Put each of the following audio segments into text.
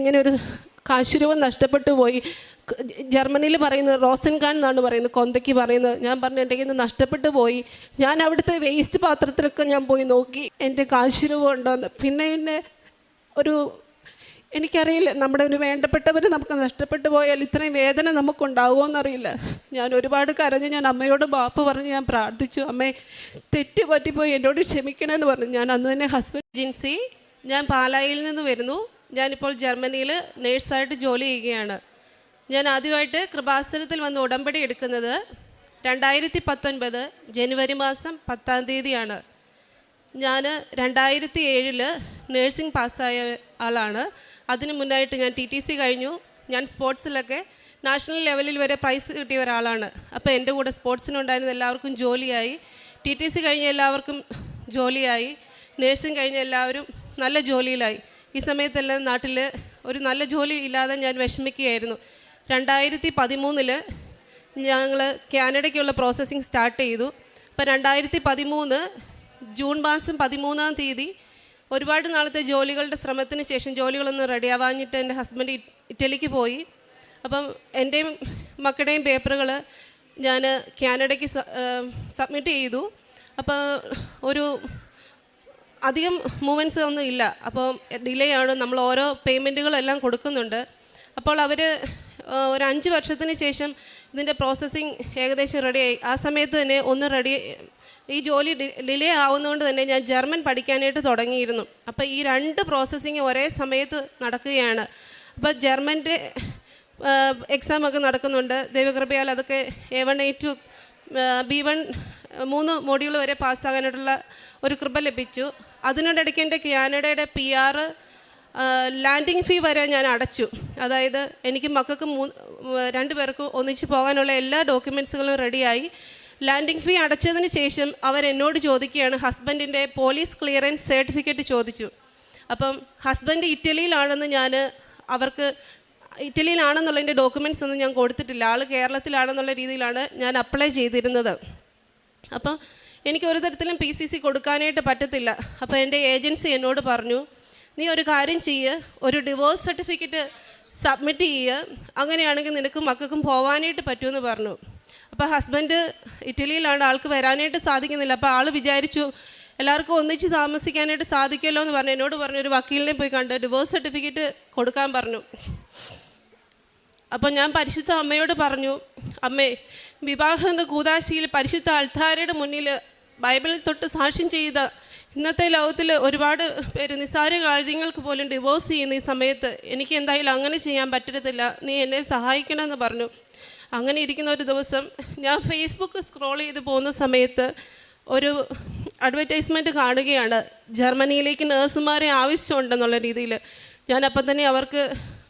ഇങ്ങനെ ഒരു കാശുരൂപം നഷ്ടപ്പെട്ടു പോയി. ജർമ്മനിയിൽ പറയുന്നത് റോസൻഖാൻ എന്നാണ് പറയുന്നത്, കൊന്തയ്ക്ക് പറയുന്നത്. ഞാൻ പറഞ്ഞു എൻ്റെ കയ്യിൽ നിന്ന് നഷ്ടപ്പെട്ടു പോയി. ഞാൻ അവിടുത്തെ വേസ്റ്റ് പാത്രത്തിലൊക്കെ ഞാൻ പോയി നോക്കി എൻ്റെ കാശുരൂപം ഉണ്ടോയെന്ന്. പിന്നെ ഒരു എനിക്കറിയില്ല, നമ്മുടെ ഒരു വേണ്ടപ്പെട്ടവർ നമുക്ക് നഷ്ടപ്പെട്ടു പോയാൽ ഇത്രയും വേദന നമുക്കുണ്ടാവുമോ എന്നറിയില്ല. ഞാൻ ഒരുപാട് കരഞ്ഞ് ഞാൻ അമ്മയോട് മാപ്പ് പറഞ്ഞ് ഞാൻ പ്രാർത്ഥിച്ചു, അമ്മേ തെറ്റ് പറ്റിപ്പോയി എന്നോട് ക്ഷമിക്കണമെന്ന് പറഞ്ഞു. ഞാൻ അന്ന് തന്നെ ഹസ്ബൻഡ് ഏജൻസി, ഞാൻ പാലായിൽ നിന്ന് വരുന്നു. ഞാനിപ്പോൾ ജർമ്മനിയിൽ നേഴ്സായിട്ട് ജോലി ചെയ്യുകയാണ്. ഞാൻ ആദ്യമായിട്ട് കൃപാസനത്തിൽ വന്ന് ഉടമ്പടി എടുക്കുന്നത് 2019 ജനുവരി മാസം 10-ാം തീയതിയാണ്. ഞാൻ 2007 നേഴ്സിംഗ് പാസ്സായ ആളാണ്. അതിന് മുന്നായിട്ട് ഞാൻ TTC കഴിഞ്ഞു. ഞാൻ സ്പോർട്സിലൊക്കെ നാഷണൽ ലെവലിൽ വരെ പ്രൈസ് കിട്ടിയ ഒരാളാണ്. അപ്പോൾ എൻ്റെ കൂടെ സ്പോർട്സിനുണ്ടായിരുന്ന എല്ലാവർക്കും ജോലിയായി. TTC കഴിഞ്ഞ എല്ലാവർക്കും ജോലിയായി. നേഴ്സിംഗ് കഴിഞ്ഞ എല്ലാവരും നല്ല ജോലിയിലായി. ഈ സമയത്തെല്ലാം നാട്ടിൽ ഒരു നല്ല ജോലി ഇല്ലാതെ ഞാൻ വിഷമിക്കുകയായിരുന്നു. 2013 ഞങ്ങൾ കാനഡയ്ക്കുള്ള പ്രോസസ്സിങ് സ്റ്റാർട്ട് ചെയ്തു. അപ്പോൾ 2013 ജൂൺ മാസം 13-ാം തീയതി ഒരുപാട് നാളത്തെ ജോലികളുടെ ശ്രമത്തിന് ശേഷം ജോലികളൊന്നും റെഡിയാവാഞ്ഞിട്ട് എൻ്റെ ഹസ്ബൻഡ് ഇറ്റലിക്ക് പോയി. അപ്പം എൻ്റെയും മക്കളുടെയും പേപ്പറുകൾ ഞാൻ കാനഡയ്ക്ക് സബ്മിറ്റ് ചെയ്തു. അപ്പോൾ ഒരു അധികം മൂവ്മെൻറ്റ്സ് ഒന്നും ഇല്ല. അപ്പോൾ ഡിലേ ആണ്. നമ്മൾ ഓരോ പേയ്മെൻറ്റുകളെല്ലാം കൊടുക്കുന്നുണ്ട്. അപ്പോൾ അവർ ഒരു 5 വർഷത്തിന് ശേഷം ഇതിൻ്റെ പ്രോസസ്സിങ് ഏകദേശം റെഡിയായി. ആ സമയത്ത് തന്നെ ഈ ജോലി ഡിലേ ആവുന്നതുകൊണ്ട് തന്നെ ഞാൻ ജർമ്മൻ പഠിക്കാനായിട്ട് തുടങ്ങിയിരുന്നു. അപ്പോൾ ഈ 2 പ്രോസസ്സിങ് ഒരേ സമയത്ത് നടക്കുകയാണ്. അപ്പോൾ ജർമ്മൻ്റെ എക്സാമൊക്കെ നടക്കുന്നുണ്ട്. ദൈവകൃപയാൽ അതൊക്കെ A1 A2 B1 3 മോഡ്യൂൾ വരെ പാസ്സാകാനായിട്ടുള്ള ഒരു കൃപ ലഭിച്ചു. അതിനോടിടയ്ക്ക് എൻ്റെ കാനഡയുടെ PR ലാൻഡിങ് ഫീ വരെ ഞാൻ അടച്ചു. അതായത് എനിക്ക് മക്കൾക്ക് 2 പേർക്കും ഒന്നിച്ച് പോകാനുള്ള എല്ലാ ഡോക്യുമെൻറ്റ്സുകളും റെഡിയായി. ലാൻഡിങ് ഫീ അടച്ചതിന് ശേഷം അവരെന്നോട് ചോദിക്കുകയാണ്, ഹസ്ബൻഡിൻ്റെ പോലീസ് ക്ലിയറൻസ് സർട്ടിഫിക്കറ്റ് ചോദിച്ചു. അപ്പം ഹസ്ബൻഡ് ഇറ്റലിയിലാണെന്ന് ഞാൻ അവർക്ക് ഇറ്റലിയിലാണെന്നുള്ളതിൻ്റെ ഡോക്യുമെൻറ്റ്സ് ഒന്നും ഞാൻ കൊടുത്തിട്ടില്ല. ആൾ കേരളത്തിലാണെന്നുള്ള രീതിയിലാണ് ഞാൻ അപ്ലൈ ചെയ്തിരുന്നത്. അപ്പം എനിക്ക് ഒരു തരത്തിലും PCC കൊടുക്കാനായിട്ട് പറ്റത്തില്ല. അപ്പോൾ എൻ്റെ ഏജൻസി എന്നോട് പറഞ്ഞു, നീ ഒരു കാര്യം ചെയ്യുക, ഒരു ഡിവോഴ്സ് സർട്ടിഫിക്കറ്റ് സബ്മിറ്റ് ചെയ്യുക, അങ്ങനെയാണെങ്കിൽ നിനക്കും മക്കൾക്കും പോകാനായിട്ട് പറ്റുമെന്ന് പറഞ്ഞു. അപ്പോൾ ഹസ്ബൻഡ് ഇറ്റലിയിലാണ്, ആൾക്ക് വരാനായിട്ട് സാധിക്കുന്നില്ല. അപ്പോൾ ആൾ വിചാരിച്ചു എല്ലാവർക്കും ഒന്നിച്ച് താമസിക്കാനായിട്ട് സാധിക്കുമല്ലോ എന്ന് പറഞ്ഞു. എന്നോട് പറഞ്ഞു ഒരു വക്കീലിനെ പോയി കണ്ട് ഡിവോഴ്സ് സർട്ടിഫിക്കറ്റ് കൊടുക്കാൻ പറഞ്ഞു. അപ്പോൾ ഞാൻ പരിശുദ്ധ അമ്മയോട് പറഞ്ഞു, അമ്മേ വിവാഹം എന്ന കൂദാശിയിൽ പരിശുദ്ധ അൾത്താരയുടെ മുന്നിൽ ബൈബിളിൽ തൊട്ട് സാക്ഷ്യം ചെയ്ത ഇന്നത്തെ ലോകത്തിൽ ഒരുപാട് പേര് നിസ്സാര കാര്യങ്ങൾക്ക് പോലും ഡിവോഴ്സ് ചെയ്യുന്ന ഈ സമയത്ത് എനിക്ക് എന്തായാലും അങ്ങനെ ചെയ്യാൻ പറ്റത്തില്ല, നീ എന്നെ സഹായിക്കണമെന്ന് പറഞ്ഞു. അങ്ങനെ ഇരിക്കുന്ന ഒരു ദിവസം ഞാൻ ഫേസ്ബുക്ക് സ്ക്രോൾ ചെയ്ത് പോകുന്ന സമയത്ത് ഒരു അഡ്വർടൈസ്മെൻറ്റ് കാണുകയാണ്, ജർമ്മനിയിലേക്ക് നേഴ്സുമാരെ ആവശ്യമുണ്ടെന്നുള്ള രീതിയിൽ. ഞാൻ അപ്പം തന്നെ അവർക്ക്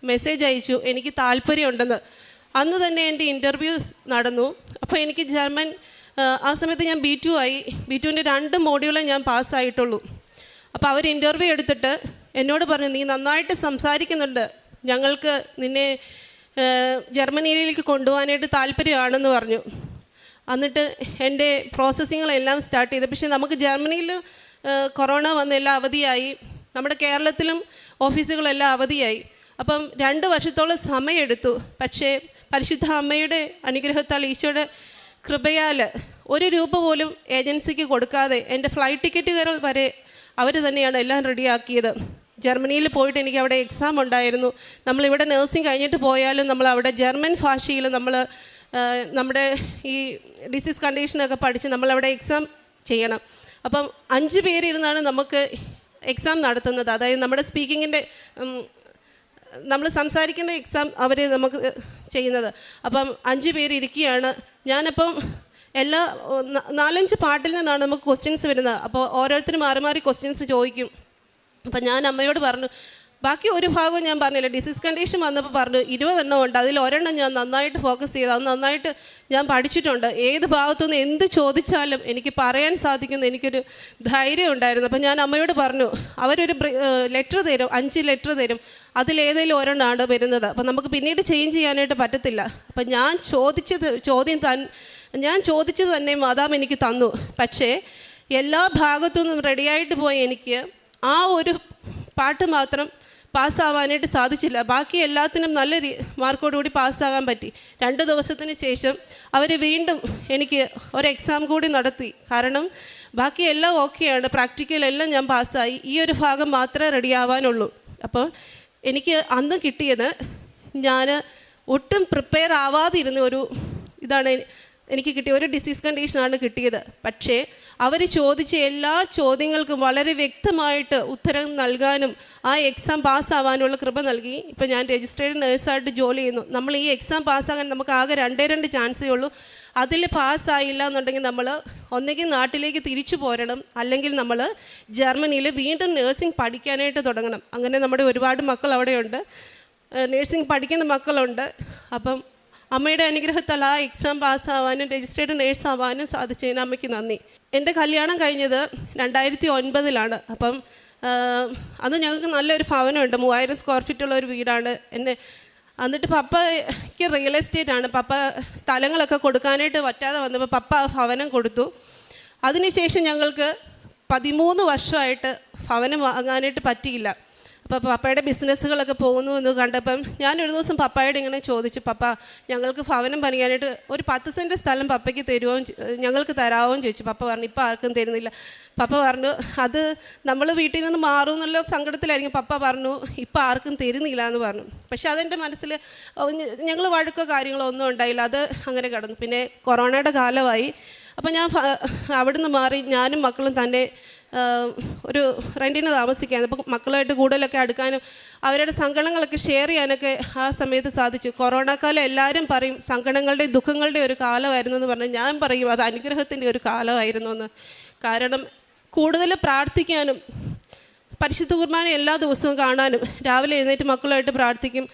മെസ്സേജ് അയച്ചു, എനിക്ക് താല്പര്യമുണ്ടെന്ന്. അന്ന് തന്നെ എൻ്റെ ഇൻ്റർവ്യൂസ് നടന്നു. അപ്പോൾ എനിക്ക് ജർമ്മൻ ആ സമയത്ത് ഞാൻ B2 ആയി. B2ൻ്റെ 2 മോഡ്യൂളെ ഞാൻ പാസ്സായിട്ടുള്ളൂ. അപ്പോൾ അവർ ഇൻ്റർവ്യൂ എടുത്തിട്ട് എന്നോട് പറഞ്ഞു, നീ നന്നായിട്ട് സംസാരിക്കുന്നുണ്ട്, ഞങ്ങൾക്ക് നിന്നെ ജർമ്മനിയിലേക്ക് കൊണ്ടുപോകാനായിട്ട് താല്പര്യമാണെന്ന് പറഞ്ഞു. എന്നിട്ട് എൻ്റെ പ്രോസസ്സിങ്ങുകളെല്ലാം സ്റ്റാർട്ട് ചെയ്തു. പക്ഷേ നമുക്ക് ജർമ്മനിയിൽ കൊറോണ വന്ന് എല്ലാം അവധിയായി, നമ്മുടെ കേരളത്തിലും ഓഫീസുകളെല്ലാം അവധിയായി. അപ്പം 2 വർഷത്തോളം സമയമെടുത്തു. പക്ഷേ പരിശുദ്ധ അമ്മയുടെ അനുഗ്രഹത്താൽ, ഈശോയുടെ കൃപയാൽ 1 രൂപ പോലും ഏജൻസിക്ക് കൊടുക്കാതെ എൻ്റെ ഫ്ലൈറ്റ് ടിക്കറ്റുകൾ വരെ അവർ തന്നെയാണ് എല്ലാം റെഡിയാക്കിയത്. ജർമ്മനിയിൽ പോയിട്ട് എനിക്ക് അവിടെ എക്സാം ഉണ്ടായിരുന്നു. നമ്മളിവിടെ നഴ്സിംഗ് കഴിഞ്ഞിട്ട് പോയാലും നമ്മൾ അവിടെ ജർമ്മൻ ഭാഷയിൽ നമ്മുടെ ഈ ഡിസീസ് കണ്ടീഷനൊക്കെ പഠിച്ച് നമ്മളവിടെ എക്സാം ചെയ്യണം. അപ്പം 5 പേരിരുന്നാണ് നമുക്ക് എക്സാം നടത്തുന്നത്. അതായത് നമ്മുടെ സ്പീക്കിങ്ങിൻ്റെ നമ്മൾ സംസാരിക്കുന്ന എക്സാം അവർ നമുക്ക് ചെയ്യുന്നത്. അപ്പം 5 പേര് ഇരിക്കുകയാണ്. ഞാനപ്പം 4-5 പാട്ടിൽ നിന്നാണ് നമുക്ക് ക്വസ്റ്റ്യൻസ് വരുന്നത്. അപ്പോൾ ഓരോരുത്തരും മാറി മാറി ക്വസ്റ്റ്യൻസ് ചോദിക്കും. അപ്പം ഞാൻ അമ്മയോട് പറഞ്ഞു, ബാക്കി ഒരു ഭാഗവും ഞാൻ പറഞ്ഞില്ല. ഡിസീസ് കണ്ടീഷൻ വന്നപ്പോൾ പറഞ്ഞു 20 എണ്ണം ഉണ്ട്, അതിൽ 1 എണ്ണം ഞാൻ നന്നായിട്ട് ഫോക്കസ് ചെയ്തു, അത് നന്നായിട്ട് ഞാൻ പഠിച്ചിട്ടുണ്ട്. ഏത് ഭാഗത്തുനിന്ന് എന്ത് ചോദിച്ചാലും എനിക്ക് പറയാൻ സാധിക്കുന്ന എനിക്കൊരു ധൈര്യം ഉണ്ടായിരുന്നു. അപ്പം ഞാൻ അമ്മയോട് പറഞ്ഞു, അവരൊരു ലെറ്റർ തരും, 5 ലെറ്റർ തരും, അതിലേതെങ്കിലും 1 എണ്ണമാണ് വരുന്നത്. അപ്പം നമുക്ക് പിന്നീട് ചേഞ്ച് ചെയ്യാനായിട്ട് പറ്റത്തില്ല. അപ്പം ഞാൻ ചോദിച്ചത് തന്നെ മാതാവ് എനിക്ക് തന്നു. പക്ഷേ എല്ലാ ഭാഗത്തുനിന്നും റെഡിയായിട്ട് പോയി എനിക്ക് ആ ഒരു പാട്ട് മാത്രം പാസ്സാവാനായിട്ട് സാധിച്ചില്ല. ബാക്കി എല്ലാത്തിനും നല്ല മാർക്കോടുകൂടി പാസ്സാകാൻ പറ്റി. 2 ദിവസത്തിന് ശേഷം അവർ വീണ്ടും എനിക്ക് ഒരു എക്സാം കൂടി നടത്തി. കാരണം ബാക്കി എല്ലാം ഓക്കെയാണ്, പ്രാക്ടിക്കലെല്ലാം ഞാൻ പാസ്സായി, ഈ ഒരു ഭാഗം മാത്രമേ റെഡിയാവാനുള്ളൂ. അപ്പോൾ എനിക്ക് അന്ന് കിട്ടിയത്, ഞാൻ ഒട്ടും പ്രിപ്പയർ ആവാതിരുന്ന ഒരു ഇതാണ് എനിക്ക് കിട്ടിയ ഒരു ഡിസീസ് കണ്ടീഷനാണ് കിട്ടിയത്. പക്ഷേ അവർ ചോദിച്ച എല്ലാ ചോദ്യങ്ങൾക്കും വളരെ വ്യക്തമായിട്ട് ഉത്തരം നൽകാനും ആ എക്സാം പാസ്സാവാനുള്ള കൃപ നൽകി. ഇപ്പം ഞാൻ രജിസ്ട്രേഡ് നേഴ്സായിട്ട് ജോലി ചെയ്യുന്നു. നമ്മൾ ഈ എക്സാം പാസ്സാകാൻ നമുക്ക് ആകെ 2 ചാൻസേ ഉള്ളൂ. അതിൽ പാസ്സായില്ല എന്നുണ്ടെങ്കിൽ നമ്മൾ ഒന്നുകിൽ നാട്ടിലേക്ക് തിരിച്ചു പോരണം, അല്ലെങ്കിൽ നമ്മൾ ജർമ്മനിയിൽ വീണ്ടും നേഴ്സിംഗ് പഠിക്കാനായിട്ട് തുടങ്ങണം. അങ്ങനെ നമ്മുടെ ഒരുപാട് മക്കൾ അവിടെയുണ്ട്, നേഴ്സിംഗ് പഠിക്കുന്ന മക്കളുണ്ട്. അപ്പം അമ്മയുടെ അനുഗ്രഹത്താൽ ആ എക്സാം പാസ്സാവാനും രജിസ്ട്രേഡ് നേഴ്സ് ആവാനും സാധിച്ചതിന് അമ്മയ്ക്ക് നന്ദി. എൻ്റെ കല്യാണം കഴിഞ്ഞത് 2009 അപ്പം അന്ന് ഞങ്ങൾക്ക് നല്ലൊരു ഭവനമുണ്ട്, 3000 സ്ക്വയർ ഫീറ്റുള്ള ഒരു വീടാണ്. എന്നിട്ട് പപ്പയ്ക്ക് റിയൽ എസ്റ്റേറ്റ് ആണ്. പപ്പ സ്ഥലങ്ങളൊക്കെ കൊടുക്കാനായിട്ട് പറ്റാതെ വന്നപ്പോൾ പപ്പ ഭവനം കൊടുത്തു. അതിനുശേഷം ഞങ്ങൾക്ക് 13 വർഷമായിട്ട് ഭവനം വാങ്ങാനായിട്ട് പറ്റിയില്ല. അപ്പോൾ പപ്പയുടെ ബിസിനസ്സുകളൊക്കെ പോകുന്നു എന്ന് കണ്ടപ്പം ഞാനൊരു ദിവസം പപ്പായോട് ഇങ്ങനെ ചോദിച്ചു, പപ്പ ഞങ്ങൾക്ക് ഭവനം പണിയാനായിട്ട് ഒരു 10 സെൻറ്റ് സ്ഥലം പപ്പയ്ക്ക് തരുമോ, ഞങ്ങൾക്ക് തരാമോ എന്ന് ചോദിച്ചു. പപ്പ പറഞ്ഞു ഇപ്പം ആർക്കും തരുന്നില്ല. പപ്പ പറഞ്ഞു അത് നമ്മൾ വീട്ടിൽ നിന്ന് മാറും എന്നുള്ള സങ്കടത്തിലായിരിക്കും. പപ്പ പറഞ്ഞു ഇപ്പം ആർക്കും തരുന്നില്ല എന്ന് പറഞ്ഞു. പക്ഷേ അതെൻ്റെ മനസ്സിൽ ഞങ്ങൾ വഴക്കോ കാര്യങ്ങളോ ഒന്നും ഉണ്ടായില്ല, അത് അങ്ങനെ കിടന്നു. പിന്നെ കൊറോണയുടെ കാലമായി. അപ്പോൾ ഞാൻ അവിടുന്ന് മാറി ഞാനും മക്കളും തന്നെ ഒരു റെൻറ്റിന് താമസിക്കുകയാണ്. അപ്പോൾ മക്കളുമായിട്ട് കൂടുതലൊക്കെ അടുക്കാനും അവരുടെ സങ്കടങ്ങളൊക്കെ ഷെയർ ചെയ്യാനൊക്കെ ആ സമയത്ത് സാധിച്ചു. കൊറോണ കാലം എല്ലാവരും പറയും സങ്കടങ്ങളുടെയും ദുഃഖങ്ങളുടെയും ഒരു കാലമായിരുന്നു എന്ന് പറഞ്ഞാൽ ഞാൻ പറയും അത് അനുഗ്രഹത്തിൻ്റെ ഒരു കാലമായിരുന്നു എന്ന്. കാരണം കൂടുതൽ പ്രാർത്ഥിക്കാനും പരിശുദ്ധ കുർബാന എല്ലാ ദിവസവും കാണാനും രാവിലെ എഴുന്നേറ്റ് മക്കളുമായിട്ട് പ്രാർത്ഥിക്കും.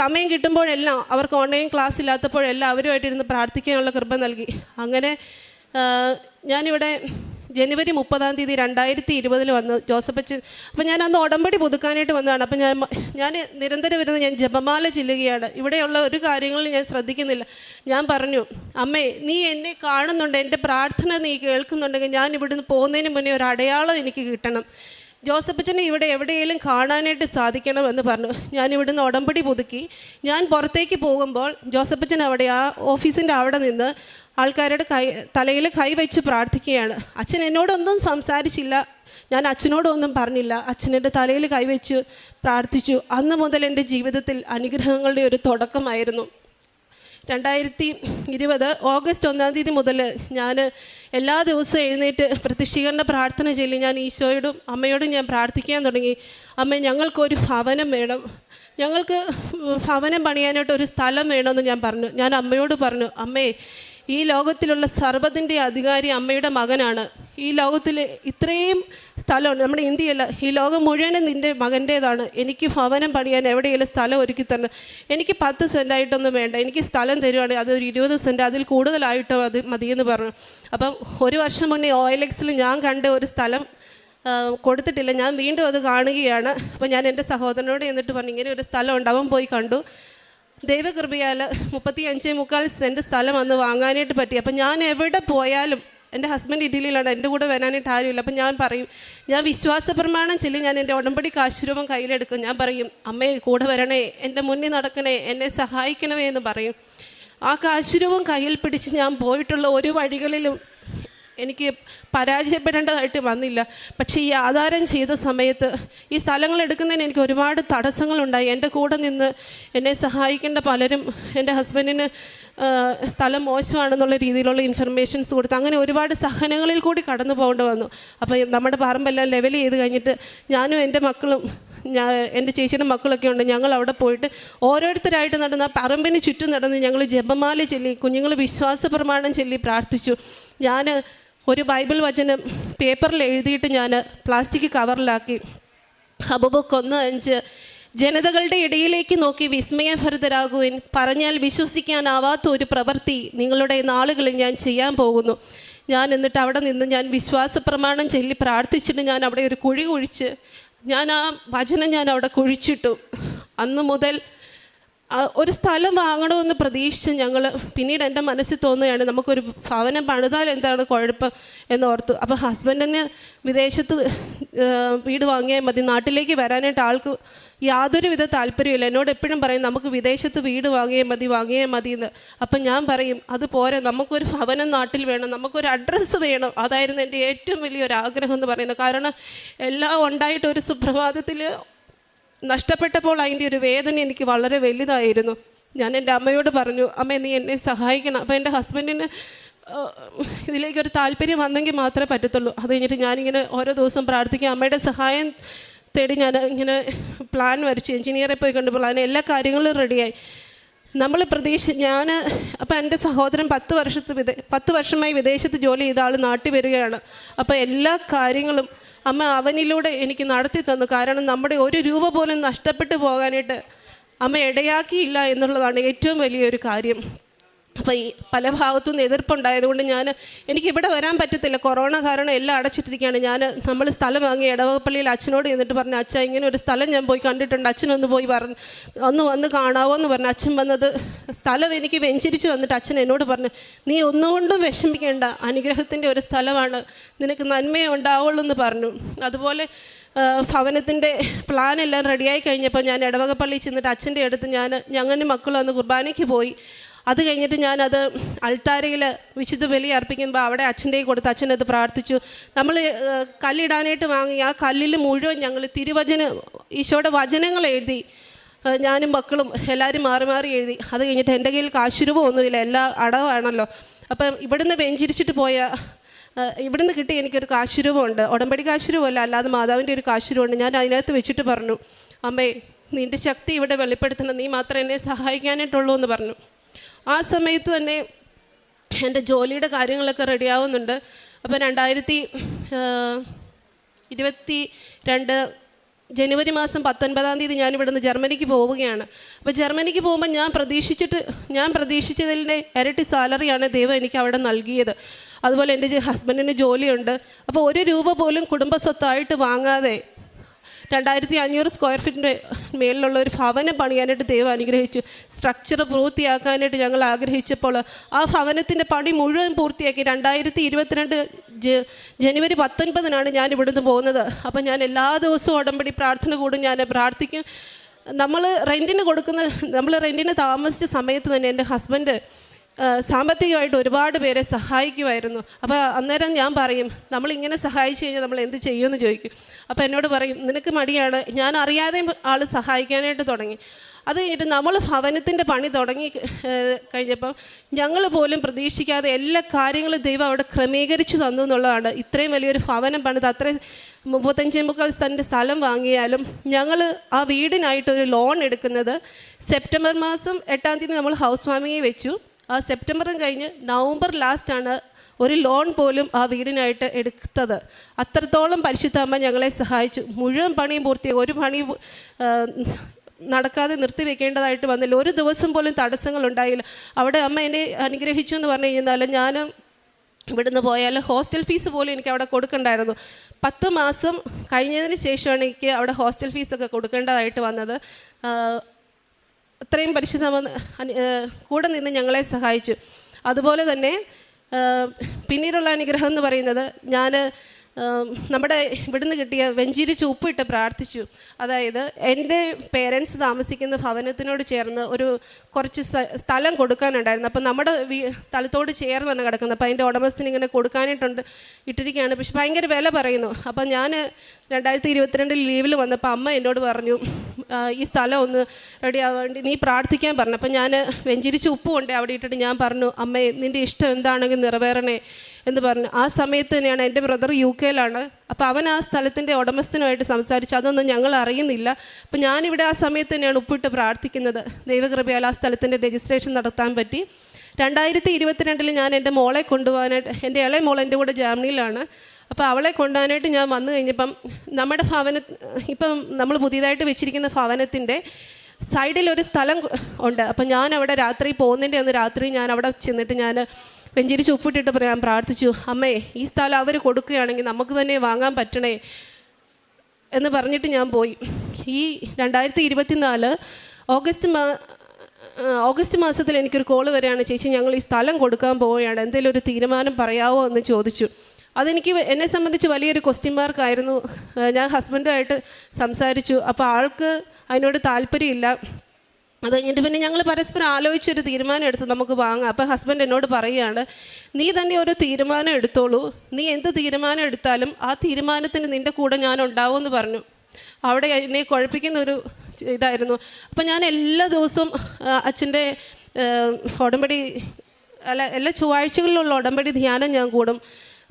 സമയം കിട്ടുമ്പോഴെല്ലാം അവർക്ക് ഓൺലൈൻ ക്ലാസ് ഇല്ലാത്തപ്പോഴെല്ലാം അവരുമായിട്ടിരുന്ന് പ്രാർത്ഥിക്കാനുള്ള കൃപ നൽകി. അങ്ങനെ ഞാനിവിടെ ജനുവരി 30 2020 വന്നു ജോസഫച്ചൻ. അപ്പോൾ ഞാൻ അന്ന് ഉടമ്പടി പുതുക്കാനായിട്ട് വന്നതാണ്. അപ്പോൾ ഞാൻ നിരന്തരം വരുന്നത് ഞാൻ ജപമാല ചെല്ലുകയാണ്. ഇവിടെയുള്ള ഒരു കാര്യങ്ങളും ഞാൻ ശ്രദ്ധിക്കുന്നില്ല. ഞാൻ പറഞ്ഞു അമ്മേ നീ എന്നെ കാണുന്നുണ്ട്, എൻ്റെ പ്രാർത്ഥന നീ കേൾക്കുന്നുണ്ടെങ്കിൽ ഞാൻ ഇവിടുന്ന് പോകുന്നതിന് മുന്നേ ഒരു അടയാളം എനിക്ക് കിട്ടണം. ജോസഫച്ചനെ ഇവിടെ എവിടെയെങ്കിലും കാണാനായിട്ട് സാധിക്കണമെന്ന് പറഞ്ഞു. ഞാനിവിടുന്ന് ഉടമ്പടി പുതുക്കി. ഞാൻ പുറത്തേക്ക് പോകുമ്പോൾ ജോസഫച്ചൻ അവിടെ ആ ഓഫീസിൻ്റെ അവിടെ നിന്ന് ആൾക്കാരുടെ തലയിൽ കൈവച്ച് പ്രാർത്ഥിക്കുകയാണ്. അച്ഛൻ എന്നോടൊന്നും സംസാരിച്ചില്ല, ഞാൻ അച്ഛനോടൊന്നും പറഞ്ഞില്ല. അച്ഛനെൻ്റെ തലയിൽ കൈവച്ച് പ്രാർത്ഥിച്ചു. അന്ന് മുതൽ എൻ്റെ ജീവിതത്തിൽ അനുഗ്രഹങ്ങളുടെ ഒരു തുടക്കമായിരുന്നു. 2020 ഓഗസ്റ്റ് 1 മുതൽ ഞാൻ എല്ലാ ദിവസവും എഴുന്നേറ്റ് പ്രത്യക്ഷീകരണ പ്രാർത്ഥന ചൊല്ലി ഞാൻ ഈശോയോടും അമ്മയോടും ഞാൻ പ്രാർത്ഥിക്കാൻ തുടങ്ങി. അമ്മ ഞങ്ങൾക്കൊരു ഭവനം വേണം, ഞങ്ങൾക്ക് ഭവനം പണിയാനായിട്ട് ഒരു സ്ഥലം വേണമെന്ന് ഞാൻ പറഞ്ഞു. ഞാൻ അമ്മയോട് പറഞ്ഞു അമ്മേ ഈ ലോകത്തിലുള്ള സർവ്വതിൻ്റെ അധികാരി അമ്മയുടെ മകനാണ്. ഈ ലോകത്തിൽ ഇത്രയും സ്ഥലമുണ്ട്, നമ്മുടെ ഇന്ത്യയല്ല ഈ ലോകം മുഴുവനും നിൻ്റെ മകൻ്റേതാണ്. എനിക്ക് ഭവനം പണിയാൻ എവിടെയെങ്കിലും സ്ഥലം ഒരുക്കി തന്നെ. എനിക്ക് 10 സെൻറ്റായിട്ടൊന്നും വേണ്ട, എനിക്ക് സ്ഥലം തരുവാണെങ്കിൽ അതൊരു 20 സെൻറ്റ് അതിൽ കൂടുതലായിട്ടോ അത് മതിയെന്ന് പറഞ്ഞു. അപ്പം 1 വർഷം മുന്നേ OLXൽ ഞാൻ കണ്ട ഒരു സ്ഥലം കൊടുത്തിട്ടില്ല, ഞാൻ വീണ്ടും അത് കാണുകയാണ്. അപ്പോൾ ഞാൻ എൻ്റെ സഹോദരനോട് എന്നിട്ട് പറഞ്ഞു ഇങ്ങനെ ഒരു സ്ഥലം ഉണ്ട്. അവൻ പോയി കണ്ടു. ദൈവകൃപയാൽ 35.25 സെൻറ്റ് സ്ഥലം അന്ന് വാങ്ങാനായിട്ട് പറ്റി. അപ്പം ഞാൻ എവിടെ പോയാലും എൻ്റെ ഹസ്ബൻഡ് ഇറ്റലിയിലാണ്, എൻ്റെ കൂടെ വരാനായിട്ട് ആരുമില്ല. അപ്പം ഞാൻ പറയും ഞാൻ വിശ്വാസ പ്രമാണം ചൊല്ലി ഞാൻ എൻ്റെ ഉടമ്പടി കാശുരൂപം കയ്യിലെടുക്കും. ഞാൻ പറയും അമ്മേ കൂടെ വരണേ, എൻ്റെ മുന്നിൽ നടക്കണേ, എന്നെ സഹായിക്കണമേ എന്ന് പറയും. ആ കാശുരൂപം കയ്യിൽ പിടിച്ച് ഞാൻ പോയിട്ടുള്ള ഒരു വഴികളിലും എനിക്ക് പരാജയപ്പെടേണ്ടതായിട്ട് വന്നില്ല. പക്ഷേ ഈ ആധാരം ചെയ്ത സമയത്ത് ഈ സ്ഥലങ്ങൾ എടുക്കുന്നതിന് എനിക്ക് ഒരുപാട് തടസ്സങ്ങളുണ്ടായി. എൻ്റെ കൂടെ നിന്ന് എന്നെ സഹായിക്കേണ്ട പലരും എൻ്റെ ഹസ്ബൻഡിന് സ്ഥലം മോശമാണെന്നുള്ള രീതിയിലുള്ള ഇൻഫർമേഷൻസ് കൊടുത്ത് അങ്ങനെ ഒരുപാട് സഹനങ്ങളിൽ കൂടി കടന്നു പോകേണ്ടി വന്നു. അപ്പോൾ നമ്മുടെ പറമ്പെല്ലാം ലെവൽ ചെയ്ത് കഴിഞ്ഞിട്ട് ഞാനും എൻ്റെ മക്കളും എൻ്റെ ചേച്ചിയുടെ മക്കളൊക്കെ ഉണ്ട്, ഞങ്ങൾ അവിടെ പോയിട്ട് ഓരോരുത്തരായിട്ട് നടന്ന് ആ പറമ്പിന് ചുറ്റും നടന്ന് ഞങ്ങൾ ജപമാല ചൊല്ലി കുഞ്ഞുങ്ങൾ വിശ്വാസ പ്രമാണം ചൊല്ലി പ്രാർത്ഥിച്ചു. ഞാൻ ഒരു ബൈബിൾ വചനം പേപ്പറിൽ എഴുതിയിട്ട് ഞാൻ പ്ലാസ്റ്റിക് കവറിലാക്കി. ഹബക്കൂക്ക് 1:5 ജനതകളുടെ ഇടയിലേക്ക് നോക്കി വിസ്മയഭരിതരാകുവിൻ, പറഞ്ഞാൽ വിശ്വസിക്കാനാവാത്ത ഒരു പ്രവൃത്തി നിങ്ങളുടെ നാളുകളിൽ ഞാൻ ചെയ്യാൻ പോകുന്നു. ഞാൻ എന്നിട്ട് അവിടെ നിന്ന് ഞാൻ വിശ്വാസ പ്രമാണം ചൊല്ലി പ്രാർത്ഥിച്ചിട്ട് ഞാൻ അവിടെ ഒരു കുഴി കുഴിച്ച് ഞാൻ ആ വചനം ഞാൻ അവിടെ കുഴിച്ചിട്ടു. അന്നു മുതൽ ഒരു സ്ഥലം വാങ്ങണമെന്ന് പ്രതീക്ഷിച്ച് ഞങ്ങൾ പിന്നീട് എൻ്റെ മനസ്സിൽ തോന്നുകയാണ് നമുക്കൊരു ഭവനം പണിതാൽ എന്താണ് കുഴപ്പം എന്നോർത്തു. അപ്പോൾ ഹസ്ബൻഡിന് വിദേശത്ത് വീട് വാങ്ങിയാൽ മതി, നാട്ടിലേക്ക് വരാനായിട്ട് ആൾക്ക് യാതൊരുവിധ താല്പര്യമില്ല. എന്നോട് എപ്പോഴും പറയും നമുക്ക് വിദേശത്ത് വീട് വാങ്ങിയാൽ മതി എന്ന്. അപ്പം ഞാൻ പറയും അത് പോരെ, നമുക്കൊരു ഭവനം നാട്ടിൽ വേണം, നമുക്കൊരു അഡ്രസ്സ് വേണം. അതായിരുന്നു എൻ്റെ ഏറ്റവും വലിയൊരു ആഗ്രഹം എന്ന് പറയുന്നത്. കാരണം എല്ലാം ഉണ്ടായിട്ട് ഒരു സുപ്രഭാതത്തിൽ നഷ്ടപ്പെട്ടപ്പോൾ അതിൻ്റെ ഒരു വേദന എനിക്ക് വളരെ വലുതായിരുന്നു. ഞാൻ എൻ്റെ അമ്മയോട് പറഞ്ഞു, അമ്മ നീ എന്നെ സഹായിക്കണം. അപ്പോൾ എൻ്റെ ഹസ്ബൻഡിന് ഇതിലേക്കൊരു താല്പര്യം വന്നെങ്കിൽ മാത്രമേ പറ്റത്തുള്ളൂ. അത് കഴിഞ്ഞിട്ട് ഞാനിങ്ങനെ ഓരോ ദിവസം പ്രാർത്ഥിക്കുക, അമ്മയുടെ സഹായം തേടി ഞാൻ ഇങ്ങനെ പ്ലാൻ വരച്ചു, എഞ്ചിനീയറെ പോയി കണ്ട് പ്ലാൻ, എല്ലാ കാര്യങ്ങളും റെഡിയായി. നമ്മൾ ഞാൻ അപ്പോൾ എൻ്റെ സഹോദരൻ 10 വർഷമായി വിദേശത്ത് ജോലി ചെയ്ത ആൾ നാട്ടിൽ വരികയാണ്. അപ്പോൾ എല്ലാ കാര്യങ്ങളും അമ്മ അവനിലൂടെ എനിക്ക് നടത്തി തന്നു. കാരണം നമ്മുടെ ഒരു രൂപ പോലും നഷ്ടപ്പെട്ടു പോകാനായിട്ട് അമ്മ ഇടയാക്കിയില്ല എന്നുള്ളതാണ് ഏറ്റവും വലിയൊരു കാര്യം. അപ്പോൾ ഈ പല ഭാഗത്തുനിന്ന് എതിർപ്പുണ്ടായതുകൊണ്ട് എനിക്കിവിടെ വരാൻ പറ്റത്തില്ല. കൊറോണ കാരണം എല്ലാം അടച്ചിട്ടിരിക്കുകയാണ്. നമ്മൾ സ്ഥലം വാങ്ങി ഇടവകപ്പള്ളിയിൽ അച്ഛനോട് ചെന്നിട്ട് പറഞ്ഞു, അച്ഛാ ഇങ്ങനെ ഒരു സ്ഥലം ഞാൻ പോയി കണ്ടിട്ടുണ്ട്, അച്ഛനൊന്ന് പോയി ഒന്ന് വന്ന് കാണാവോ എന്ന് പറഞ്ഞു. അച്ഛൻ വന്നത് സ്ഥലം എനിക്ക് വെഞ്ചരിച്ച് തന്നിട്ട് അച്ഛൻ എന്നോട് പറഞ്ഞു, നീ ഒന്നുകൊണ്ടും വിഷമിക്കേണ്ട, അനുഗ്രഹത്തിൻ്റെ ഒരു സ്ഥലമാണ്, നിനക്ക് നന്മയെ ഉണ്ടാവുള്ളൂ എന്ന് പറഞ്ഞു. അതുപോലെ ഭവനത്തിൻ്റെ പ്ലാനെല്ലാം റെഡിയായി കഴിഞ്ഞപ്പോൾ ഞാൻ ഇടവകപ്പള്ളിയിൽ ചെന്നിട്ട് അച്ഛൻ്റെ അടുത്ത് ഞങ്ങളുടെ മക്കളും അന്ന് കുർബാനയ്ക്ക് പോയി. അത് കഴിഞ്ഞിട്ട് ഞാനത് അൾത്താരയിൽ വിശുദ്ധ ബലി അർപ്പിക്കുമ്പോൾ അവിടെ അച്ഛൻ്റെ കൊടുത്ത് അച്ഛനത് പ്രാർത്ഥിച്ചു. നമ്മൾ കല്ലിടാനായിട്ട് വാങ്ങി ആ കല്ലിൽ മുഴുവൻ ഞങ്ങൾ ഈശോയുടെ വചനങ്ങൾ എഴുതി, ഞാനും മക്കളും എല്ലാവരും മാറി മാറി എഴുതി. അത് കഴിഞ്ഞിട്ട് എൻ്റെ കയ്യിൽ കാശുരൂപമൊന്നുമില്ല, എല്ലാം അടവാണല്ലോ. അപ്പം ഇവിടുന്ന് വെഞ്ചിരിച്ചിട്ട് ഇവിടുന്ന് കിട്ടി എനിക്കൊരു കാശുരൂപമുണ്ട്, ഉടമ്പടി കാശുരൂപമല്ല, അല്ലാതെ മാതാവിൻ്റെ ഒരു കാശുരൂപമുണ്ട്. ഞാൻ അതിനകത്ത് വെച്ചിട്ട് പറഞ്ഞു, അമ്മേ നിൻ്റെ ശക്തി ഇവിടെ വെളിപ്പെടുത്തണം, നീ മാത്രമേ എന്നെ സഹായിക്കാനായിട്ടുള്ളൂ എന്ന് പറഞ്ഞു. ആ സമയത്ത് തന്നെ എൻ്റെ ജോലിയുടെ കാര്യങ്ങളൊക്കെ റെഡിയാവുന്നുണ്ട്. അപ്പോൾ 2022 ജനുവരി മാസം 19-ാം തീയതി ഞാനിവിടുന്ന് ജർമ്മനിക്ക് പോവുകയാണ്. അപ്പോൾ ജർമ്മനിക്ക് പോകുമ്പോൾ ഞാൻ പ്രതീക്ഷിച്ചതിൻ്റെ ഇരട്ടി സാലറിയാണ് ദൈവം എനിക്ക് അവിടെ നൽകിയത്. അതുപോലെ എൻ്റെ ഹസ്ബൻഡിന് ജോലിയുണ്ട്. അപ്പോൾ ഒരു രൂപ പോലും കുടുംബസ്വത്തായിട്ട് വാങ്ങാതെ 2500 സ്ക്വയർ ഫീറ്റിൻ്റെ മേളിലുള്ള ഒരു ഭവനം പണിയാനായിട്ട് ദൈവം അനുഗ്രഹിച്ചു. സ്ട്രക്ചർ പൂർത്തിയാക്കാനായിട്ട് ഞങ്ങൾ ആഗ്രഹിച്ചപ്പോൾ ആ ഭവനത്തിൻ്റെ പണി മുഴുവൻ പൂർത്തിയാക്കി. 2022 ജനുവരി 19-നാണ് ഞാൻ ഇവിടുന്ന് പോകുന്നത്. അപ്പം ഞാൻ എല്ലാ ദിവസവും ഉടമ്പടി പ്രാർത്ഥന കൂടും, ഞാൻ പ്രാർത്ഥിക്കും. നമ്മൾ റെൻറ്റിന് താമസിച്ച സമയത്ത് തന്നെ എൻ്റെ ഹസ്ബൻഡ് സാമ്പത്തികമായിട്ട് ഒരുപാട് പേരെ സഹായിക്കുമായിരുന്നു. അപ്പോൾ അന്നേരം ഞാൻ പറയും, നമ്മളിങ്ങനെ സഹായിച്ചു കഴിഞ്ഞാൽ നമ്മൾ എന്ത് ചെയ്യുമെന്ന് ചോദിക്കും. അപ്പോൾ എന്നോട് പറയും, നിനക്ക് മടിയാണ്. ഞാൻ അറിയാതെ ആൾ സഹായിക്കാനായിട്ട് തുടങ്ങി. അത് കഴിഞ്ഞിട്ട് നമ്മൾ ഭവനത്തിൻ്റെ പണി തുടങ്ങി കഴിഞ്ഞപ്പം ഞങ്ങൾ പോലും പ്രതീക്ഷിക്കാതെ എല്ലാ കാര്യങ്ങളും ദൈവം അവിടെ ക്രമീകരിച്ചു തന്നു എന്നുള്ളതാണ്. ഇത്രയും വലിയൊരു ഭവനം പണിത് അത്രയും 35 സെൻറ്റ് സ്ഥലം വാങ്ങിയാലും ഞങ്ങൾ ആ വീടിനായിട്ടൊരു ലോൺ എടുക്കുന്നത് സെപ്റ്റംബർ മാസം 8-ാം തീയതി നമ്മൾ ഹൗസ് വാമിങ് വെച്ചു. ആ സെപ്റ്റംബറും കഴിഞ്ഞ് നവംബർ ലാസ്റ്റാണ് ഒരു ലോൺ പോലും ആ വീടിനായിട്ട് എടുത്തത്. അത്രത്തോളം പരിശുദ്ധാമ്മ ഞങ്ങളെ സഹായിച്ചു. മുഴുവൻ പണിയും പൂർത്തിയായി. ഒരു പണി നടക്കാതെ നിർത്തിവെക്കേണ്ടതായിട്ട് വന്നില്ല. ഒരു ദിവസം പോലും തടസ്സങ്ങളുണ്ടായില്ല. അവിടെ അമ്മ എന്നെ അനുഗ്രഹിച്ചു എന്ന് പറഞ്ഞു കഴിഞ്ഞാൽ ഞാൻ ഇവിടുന്ന് പോയാൽ ഹോസ്റ്റൽ ഫീസ് പോലും എനിക്ക് അവിടെ കൊടുക്കണ്ടായിരുന്നു. 10 മാസം കഴിഞ്ഞതിന് ശേഷമാണ് എനിക്ക് അവിടെ ഹോസ്റ്റൽ ഫീസൊക്കെ കൊടുക്കേണ്ടതായിട്ട് വന്നത്. അത്രയും പരിശുദ്ധ കൂടെ നിന്ന് ഞങ്ങളെ സഹായിച്ചു. അതുപോലെ തന്നെ പിന്നീടുള്ള അനുഗ്രഹം എന്ന് പറയുന്നത് നമ്മുടെ ഇവിടുന്ന് കിട്ടിയ വെഞ്ചിരിച്ച് ഉപ്പിട്ട് പ്രാർത്ഥിച്ചു. അതായത് എൻ്റെ പേരൻസ് താമസിക്കുന്ന ഭവനത്തിനോട് ചേർന്ന് കുറച്ച് സ്ഥലം കൊടുക്കാനുണ്ടായിരുന്നു. അപ്പം നമ്മുടെ സ്ഥലത്തോട് ചേർന്നാണ് കിടക്കുന്നത്. അപ്പോൾ അതിൻ്റെ ഉടമസ്ഥന് ഇങ്ങനെ ഇട്ടിരിക്കുകയാണ്. പക്ഷെ ഭയങ്കര വില പറയുന്നു. അപ്പം ഞാൻ 2022 ലീവിൽ വന്നപ്പോൾ അമ്മ എന്നോട് പറഞ്ഞു, ഈ സ്ഥലം ഒന്ന് റെഡിയാവാൻ വേണ്ടി നീ പ്രാർത്ഥിക്കാൻ പറഞ്ഞു. അപ്പം ഞാൻ വെഞ്ചിരിച്ച് ഉപ്പ് കൊണ്ട് അവിടെ ഇട്ടിട്ട് ഞാൻ പറഞ്ഞു, അമ്മേ നിൻ്റെ ഇഷ്ടം എന്താണെങ്കിൽ നിറവേറണേ എന്ന് പറഞ്ഞു. ആ സമയത്ത് തന്നെയാണ് എൻ്റെ ബ്രദർ UK-ലാണ്. അപ്പോൾ അവൻ ആ സ്ഥലത്തിൻ്റെ ഉടമസ്ഥനുമായിട്ട് സംസാരിച്ചു. അതൊന്നും ഞങ്ങൾ അറിയുന്നില്ല. അപ്പോൾ ഞാനിവിടെ ആ സമയത്ത് തന്നെയാണ് ഉപ്പിട്ട് പ്രാർത്ഥിക്കുന്നത്. ദൈവകൃപയാൽ ആ സ്ഥലത്തിൻ്റെ രജിസ്ട്രേഷൻ നടത്താൻ പറ്റി. 2022 ഞാൻ എൻ്റെ മോളെ കൊണ്ടുപോകാനായിട്ട്, എൻ്റെ ഇളയ മോൾ എൻ്റെ കൂടെ ജർമ്മനിയിലാണ്. അപ്പോൾ അവളെ കൊണ്ടുപോകാനായിട്ട് ഞാൻ വന്നു കഴിഞ്ഞപ്പം നമ്മുടെ ഇപ്പം നമ്മൾ പുതിയതായിട്ട് വെച്ചിരിക്കുന്ന ഭവനത്തിൻ്റെ സൈഡിലൊരു സ്ഥലം ഉണ്ട്. അപ്പം ഞാൻ അവിടെ പോകുന്നതിൻ്റെ അന്ന് രാത്രി ഞാൻ അവിടെ ചെന്നിട്ട് ഞാൻ വെഞ്ചിരിച്ച് ഉപ്പിട്ടിട്ട് ഞാൻ പ്രാർത്ഥിച്ചു, അമ്മേ ഈ സ്ഥലം അവർ കൊടുക്കുകയാണെങ്കിൽ നമുക്ക് തന്നെ വാങ്ങാൻ പറ്റണേ എന്ന് പറഞ്ഞിട്ട് ഞാൻ പോയി. ഈ 2024 ഓഗസ്റ്റ് ഓഗസ്റ്റ് മാസത്തിൽ എനിക്കൊരു കോള് വരികയാണ്, ചേച്ചി ഞങ്ങൾ ഈ സ്ഥലം കൊടുക്കാൻ പോവുകയാണ്, എന്തെങ്കിലും ഒരു തീരുമാനം പറയാമോ എന്ന് ചോദിച്ചു. അതെനിക്ക് എന്നെ സംബന്ധിച്ച് വലിയൊരു ക്വസ്റ്റ്യൻ മാർക്കായിരുന്നു. ഞാൻ ഹസ്ബൻഡുമായിട്ട് സംസാരിച്ചു. അപ്പോൾ ആൾക്ക് അതിനോട് താല്പര്യമില്ല. അത് കഴിഞ്ഞിട്ട് പിന്നെ ഞങ്ങൾ പരസ്പരം ആലോചിച്ചൊരു തീരുമാനം എടുത്ത് നമുക്ക് വാങ്ങാം. അപ്പോൾ ഹസ്ബൻഡ് എന്നോട് പറയുകയാണ്, നീ തന്നെ ഒരു തീരുമാനം എടുത്തോളൂ, നീ എന്ത് തീരുമാനം എടുത്താലും ആ തീരുമാനത്തിന് നിൻ്റെ കൂടെ ഞാൻ ഉണ്ടാവുമെന്ന് പറഞ്ഞു. അവിടെ എന്നെ കുഴപ്പിക്കുന്ന ഒരു ഇതായിരുന്നു. അപ്പം ഞാൻ എല്ലാ ദിവസവും അച്ഛൻ്റെ ഉടമ്പടി എല്ലാ ചൊവ്വാഴ്ചകളിലുള്ള ഉടമ്പടി ധ്യാനം ഞാൻ കൂടും,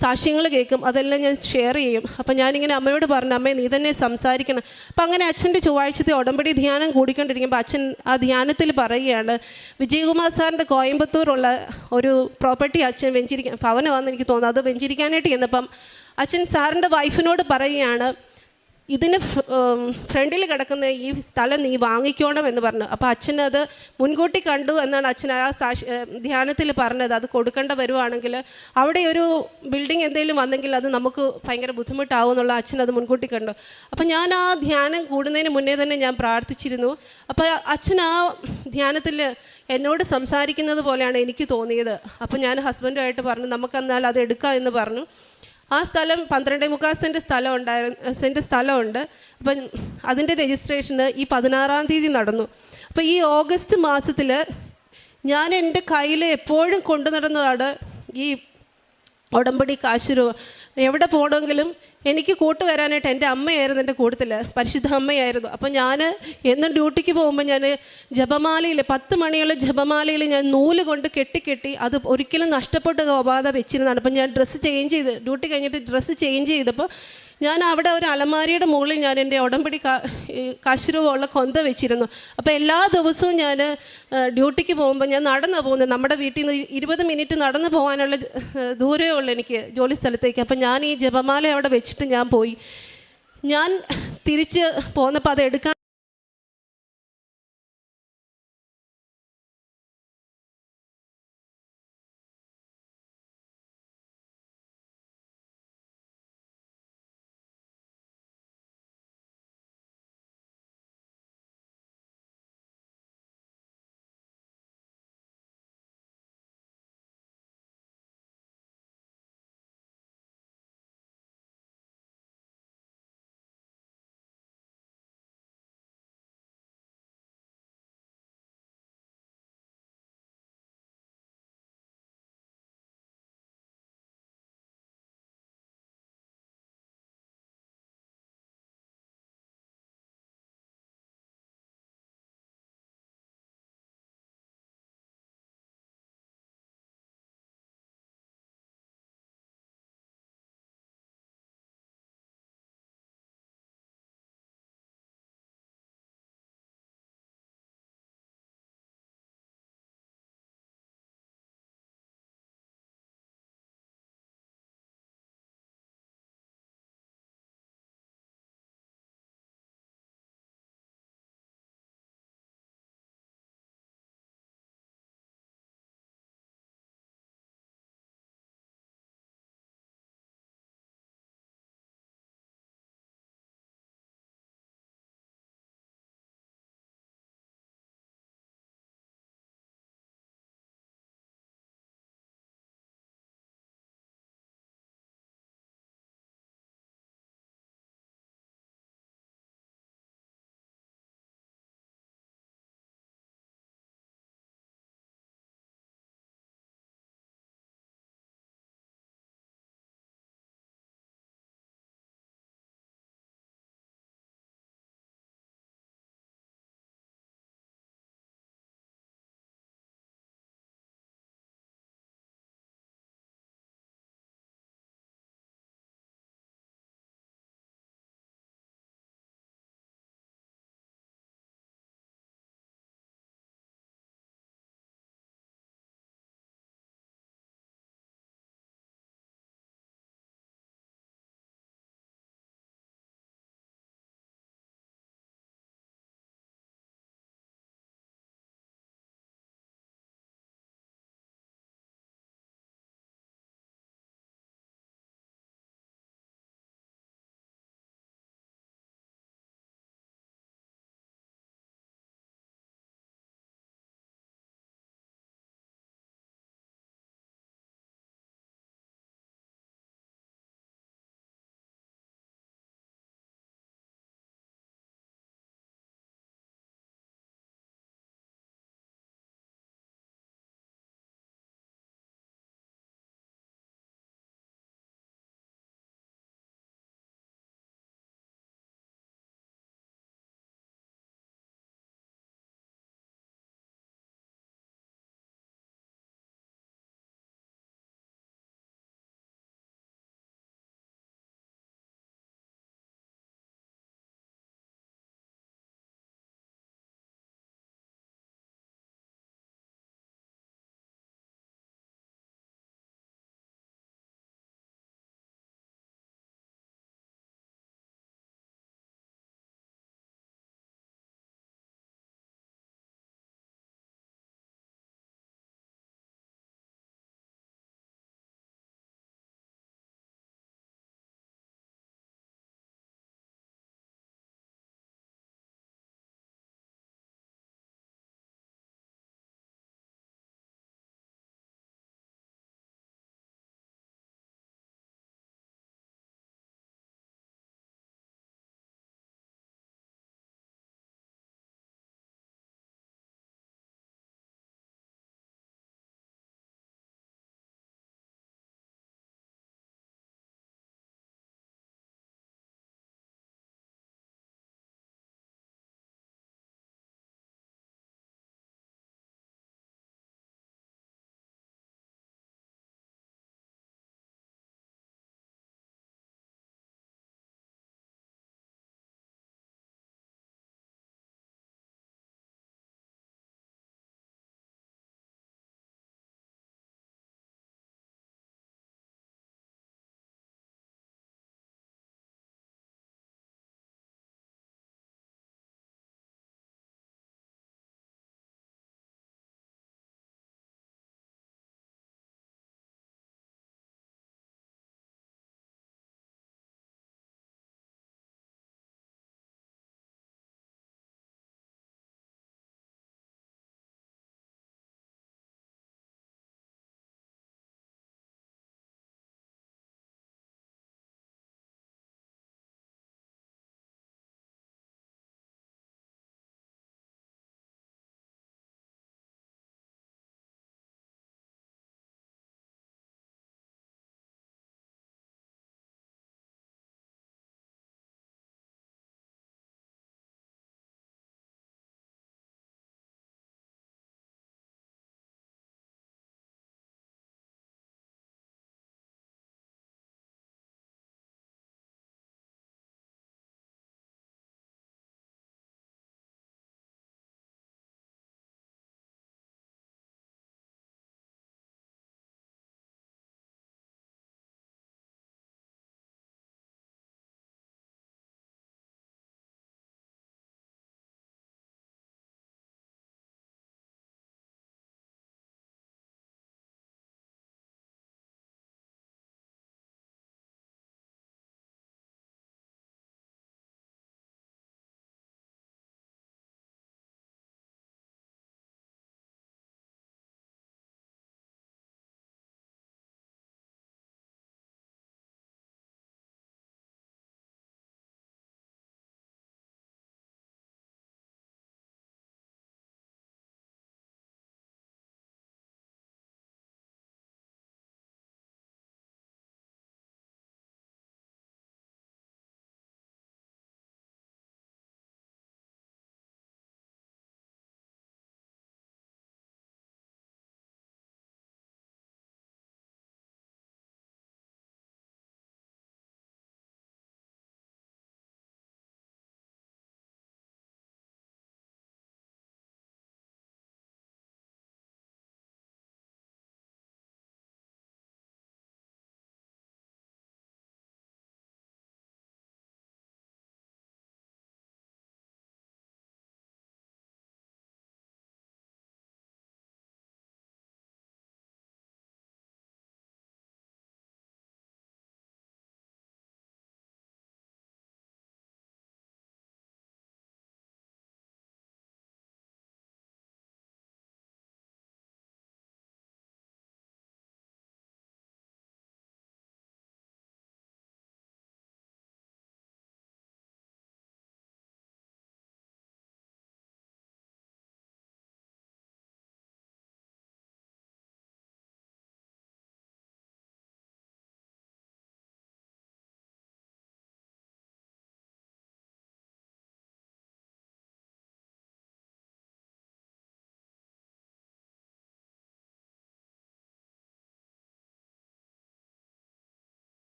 സാക്ഷ്യങ്ങൾ കേൾക്കും, അതെല്ലാം ഞാൻ ഷെയർ ചെയ്യും. അപ്പം ഞാനിങ്ങനെ അമ്മയോട് പറഞ്ഞു, അമ്മേ നീ തന്നെ സംസാരിക്കണം. അപ്പം അങ്ങനെ അച്ഛൻ്റെ ചൊവ്വാഴ്ചത്തെ ഉടമ്പടി ധ്യാനം കൂടിക്കൊണ്ടിരിക്കുമ്പോൾ അച്ഛൻ ആ ധ്യാനത്തിൽ പറയുകയാണ്, വിജയകുമാർ സാറിൻ്റെ കോയമ്പത്തൂരുള്ള ഒരു പ്രോപ്പർട്ടി അച്ഛൻ ഭവനമാണെന്ന് എനിക്ക് തോന്നുന്നു, അത് വെഞ്ചിരിക്കാനായിട്ട് ചെന്നപ്പം അച്ഛൻ സാറിൻ്റെ വൈഫിനോട് പറയുകയാണ്, ഇതിന് ഫ്രണ്ടിൽ കിടക്കുന്ന ഈ സ്ഥലം നീ വാങ്ങിക്കണം എന്ന് പറഞ്ഞു. അപ്പോൾ അച്ഛനത് മുൻകൂട്ടി കണ്ടു എന്നാണ് അച്ഛൻ ആ ധ്യാനത്തിൽ പറഞ്ഞത്. അത് കൊടുക്കേണ്ട വരുവാണെങ്കിൽ അവിടെ ഒരു ബിൽഡിംഗ് എന്തെങ്കിലും വന്നെങ്കിൽ അത് നമുക്ക് ഭയങ്കര ബുദ്ധിമുട്ടാവും എന്നുള്ള അച്ഛൻ അത് മുൻകൂട്ടി കണ്ടു. അപ്പം ഞാൻ ആ ധ്യാനം കൂടുന്നതിന് മുന്നേ തന്നെ ഞാൻ പ്രാർത്ഥിച്ചിരുന്നു. അപ്പോൾ അച്ഛൻ ആ ധ്യാനത്തിൽ എന്നോട് സംസാരിക്കുന്നത് പോലെയാണ് എനിക്ക് തോന്നിയത്. അപ്പം ഞാൻ ഹസ്ബൻഡുമായിട്ട് പറഞ്ഞു, നമുക്കെന്നാൽ അത് എടുക്കാം എന്ന് പറഞ്ഞു. ആ സ്ഥലം 12.25 സെൻറ്റ് സ്ഥലമുണ്ട്. അപ്പം അതിൻ്റെ രജിസ്ട്രേഷന് ഈ 16-ാം തീയതി നടന്നു. അപ്പോൾ ഈ ഓഗസ്റ്റ് മാസത്തിൽ ഞാൻ എൻ്റെ കയ്യിൽ എപ്പോഴും കൊണ്ടു നടന്നതാണ് ഈ ഉടമ്പടി കാശ് രൂപ. എവിടെ പോകണമെങ്കിലും എനിക്ക് കൂട്ടുവരാനായിട്ട് എൻ്റെ അമ്മയായിരുന്നു എൻ്റെ കൂട്ടത്തിൽ, പരിശുദ്ധ അമ്മയായിരുന്നു. അപ്പം ഞാൻ എന്നും ഡ്യൂട്ടിക്ക് പോകുമ്പോൾ ഞാൻ ജപമാലയിൽ 10 മണിയുള്ള ജപമാലയിൽ ഞാൻ നൂല് കൊണ്ട് കെട്ടി അത് ഒരിക്കലും നഷ്ടപ്പെട്ട് പോകാതെ വെച്ചിരുന്നതാണ്. അപ്പം ഞാൻ ഡ്രസ്സ് ചേഞ്ച് ചെയ്ത് ഡ്യൂട്ടി കഴിഞ്ഞിട്ട് ഡ്രസ്സ് ചേഞ്ച് ചെയ്തപ്പോൾ ഞാൻ അവിടെ ഒരു അലമാരിയുടെ മുകളിൽ ഞാൻ എൻ്റെ ഉടമ്പടി കാശുരൂപമുള്ള കൊന്ത വെച്ചിരുന്നു. അപ്പോൾ എല്ലാ ദിവസവും ഞാൻ ഡ്യൂട്ടിക്ക് പോകുമ്പോൾ ഞാൻ നടന്നു പോകുന്നത്, നമ്മുടെ വീട്ടിൽ നിന്ന് 20 മിനിറ്റ് നടന്നു പോകാനുള്ള ദൂരമേ ഉള്ളൂ എനിക്ക് ജോലി സ്ഥലത്തേക്ക്. അപ്പം ഞാൻ ഈ ജപമാല അവിടെ വെച്ചിട്ട് ഞാൻ പോയി. ഞാൻ തിരിച്ച് പോന്നപ്പോൾ അത് എടുക്കാൻ